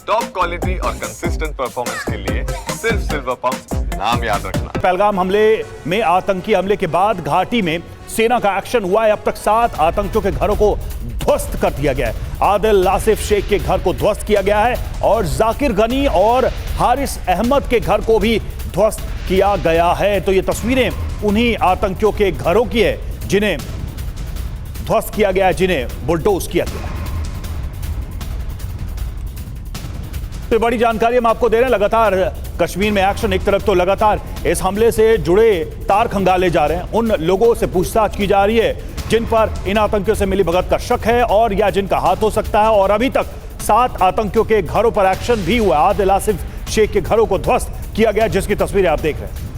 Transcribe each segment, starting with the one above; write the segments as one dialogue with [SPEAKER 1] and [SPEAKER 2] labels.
[SPEAKER 1] Top quality और consistent performance के लिए सिर्फ सिल्वर पंप नाम याद रखना।
[SPEAKER 2] पहलगाम हमले में आतंकी हमले के बाद घाटी में सेना का एक्शन हुआ है। अब तक 7 आतंकियों के घरों को ध्वस्त कर दिया गया है। आदिल आसिफ शेख के घर को ध्वस्त किया गया है और जाकिर गनी और हारिस अहमद के घर को भी ध्वस्त किया गया है। तो ये तस्वीरें उन्हीं आतंकियों के घरों की है जिन्हें ध्वस्त किया गया है, जिन्हें बुलडोज किया गया है। तो बड़ी जानकारी हम आपको दे रहे हैं। लगातार कश्मीर में एक्शन, एक तरफ तो लगातार इस हमले से जुड़े तार खंगाले जा रहे हैं। उन लोगों से पूछताछ की जा रही है जिन पर इन आतंकियों से मिली भगत का शक है और या जिनका हाथ हो सकता है। और अभी तक 7 आतंकियों के घरों पर एक्शन भी हुआ। आदिल आसिफ शेख के घरों को ध्वस्त किया गया, जिसकी तस्वीरें आप देख रहे हैं।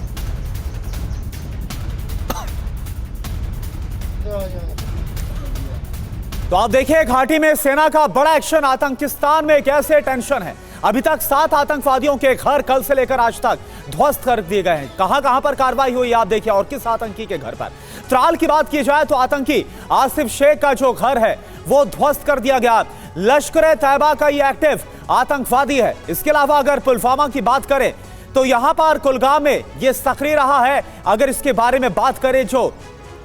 [SPEAKER 3] तो आप देखिए घाटी में सेना का बड़ा एक्शन। आतंकिस्तान में कैसे टेंशन है। अभी तक 7 आतंकवादियों के घर कल से लेकर आज तक ध्वस्त कर दिए गए हैं। कहां पर कार्रवाई हुई आप देखिए और किस आतंकी के घर पर। त्राल की बात की जाए तो आतंकी आसिफ शेख का जो घर है वो ध्वस्त कर दिया गया। लश्कर-ए-तैयबा का ये एक्टिव आतंकवादी है। इसके अलावा अगर पुलवामा की बात करें तो यहां पर कुलगाम में ये सक्रिय रहा है। अगर इसके बारे में बात करें जो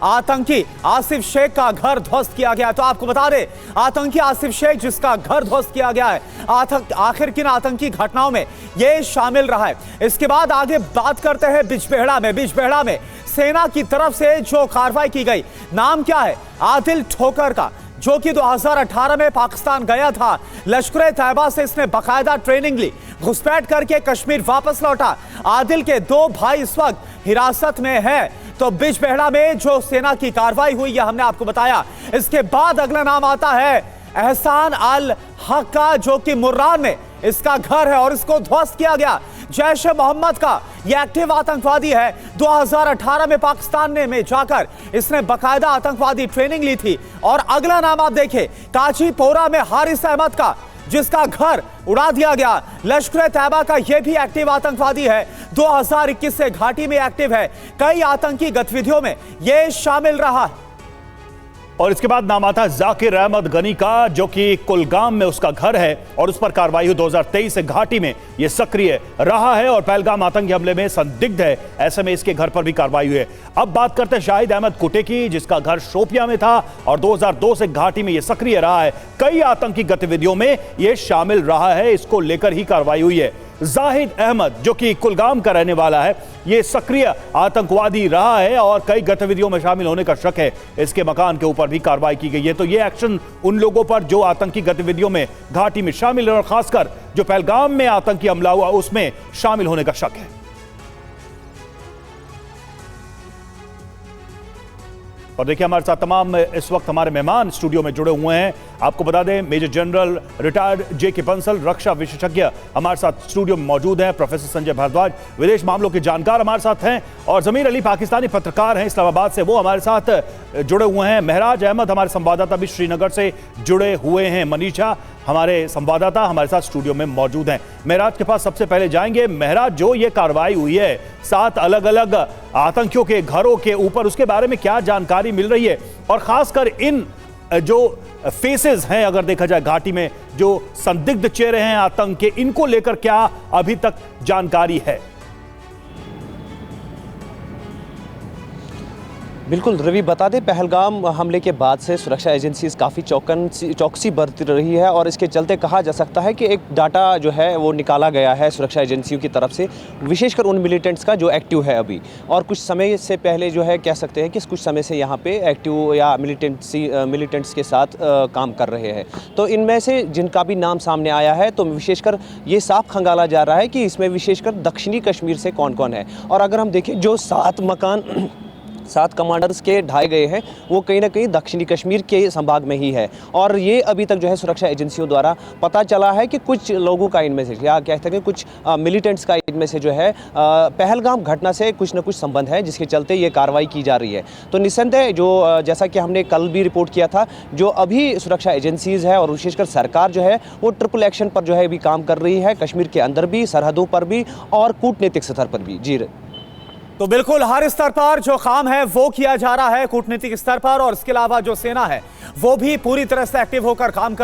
[SPEAKER 3] आतंकी आसिफ शेख का घर ध्वस्त किया गया, तो आपको बता दें आतंकी आसिफ शेख जिसका घर ध्वस्त किया गया है, आखिर किन आतंकी घटनाओं में यह शामिल रहा है। इसके बाद आगे बात करते हैं बिजबेहड़ा में। बिजबेहड़ा में सेना की तरफ से जो कार्रवाई की गई, नाम क्या है आदिल ठोकर का, जो कि 2018 में पाकिस्तान गया था। लश्कर-ए-तैयबा से इसने बाकायदा ट्रेनिंग ली, घुसपैठ करके कश्मीर वापस लौटा। आदिल के 2 भाई इस वक्त हिरासत में है। तो बिजबेहड़ा में जो सेना की कार्रवाई हुई यह हमने आपको बताया। इसके बाद अगला नाम आता है एहसान अल हक का, जो कि मुर्रान में इसका घर है और इसको ध्वस्त किया गया। जैश ए मोहम्मद का यह एक्टिव आतंकवादी है। 2018 में पाकिस्तान में जाकर इसने बाकायदा आतंकवादी ट्रेनिंग ली थी। और अगला नाम आप देखें काजीपोरा में हारिस अहमद का, जिसका घर उड़ा दिया गया। लश्कर-ए-तैयबा का यह भी एक्टिव आतंकवादी है। 2021 से घाटी में एक्टिव है। कई आतंकी गतिविधियों में यह शामिल रहा है।
[SPEAKER 2] और इसके बाद नाम आता है जाकिर अहमद गनी का, जो कि कुलगाम में उसका घर है और उस पर कार्रवाई हुई। 2023 से घाटी में यह सक्रिय रहा है और पहलगाम आतंकी हमले में संदिग्ध है। ऐसे में इसके घर पर भी कार्रवाई हुई है। अब बात करते हैं शाहिद अहमद कुटे की, जिसका घर शोपियां में था और 2002 से घाटी में यह सक्रिय रहा है। कई आतंकी गतिविधियों में यह शामिल रहा है। इसको लेकर ही कार्रवाई हुई है। जाहिद अहमद, जो कि कुलगाम का रहने वाला है, यह सक्रिय आतंकवादी रहा है और कई गतिविधियों में शामिल होने का शक है। इसके मकान के ऊपर भी कार्रवाई की गई है। तो यह एक्शन उन लोगों पर जो आतंकी गतिविधियों में घाटी में शामिल है और खासकर जो पहलगाम में आतंकी हमला हुआ उसमें शामिल होने का शक है। और देखिए हमारे साथ तमाम इस वक्त हमारे मेहमान स्टूडियो में जुड़े हुए हैं। आपको बता दें major general retired J K. Bansal, रक्षा विशेषज्ञ हमारे साथ स्टूडियो में मौजूद हैं। प्रोफेसर संजय भारद्वाज, विदेश मामलों के जानकार हमारे साथ हैं। और जमीर अली, पाकिस्तानी पत्रकार हैं इस्लामाबाद से, वो हमारे साथ जुड़े हुए हैं। महराज अहमद, हमारे संवाददाता भी श्रीनगर से जुड़े हुए हैं। मनीषा, हमारे संवाददाता हमारे साथ स्टूडियो में मौजूद हैं। महराज के पास सबसे पहले जाएंगे। महराज, जो ये कार्रवाई हुई है 7 अलग अलग आतंकियों के घरों के ऊपर, उसके बारे में क्या जानकारी मिल रही है? और खासकर इन जो फेसेस हैं, अगर देखा जाए घाटी में जो संदिग्ध चेहरे हैं आतंक के, इनको लेकर क्या अभी तक जानकारी है?
[SPEAKER 4] बिल्कुल रवि, बता दें पहलगाम हमले के बाद से सुरक्षा एजेंसीज काफ़ी चौकसी बरत रही है और इसके चलते कहा जा सकता है कि एक डाटा जो है वो निकाला गया है सुरक्षा एजेंसियों की तरफ से, विशेषकर उन मिलिटेंट्स का जो एक्टिव है अभी। और कुछ समय से पहले जो है कह सकते हैं कि कुछ समय से यहाँ पे एक्टिव या मिलिटेंट्स के साथ काम कर रहे हैं। तो इनमें से जिनका भी नाम सामने आया है तो विशेषकर ये साफ खंगाला जा रहा है कि इसमें विशेषकर दक्षिणी कश्मीर से कौन कौन है। और अगर हम देखें जो 7 कमांडर्स के ढाए गए हैं वो कहीं ना कहीं दक्षिणी कश्मीर के संभाग में ही है। और ये अभी तक जो है सुरक्षा एजेंसियों द्वारा पता चला है कि कुछ लोगों का इनमें से, या कह सकते हैं कुछ मिलिटेंट्स का इनमें से जो है पहलगाम घटना से कुछ न कुछ संबंध है, जिसके चलते ये कार्रवाई की जा रही है। तो निस्संदेह जो जैसा कि हमने कल भी रिपोर्ट किया था, जो अभी सुरक्षा एजेंसीज है और विशेषकर सरकार जो है वो ट्रिपल एक्शन पर जो है अभी काम कर रही है, कश्मीर के अंदर भी, सरहदों पर भी और कूटनीतिक स्तर पर भी। जी,
[SPEAKER 3] तो बिल्कुल हर स्तर पर जो काम है वो किया जा रहा है कूटनीतिक स्तर पर, और इसके अलावा जो सेना है वो भी पूरी तरह से एक्टिव होकर काम कर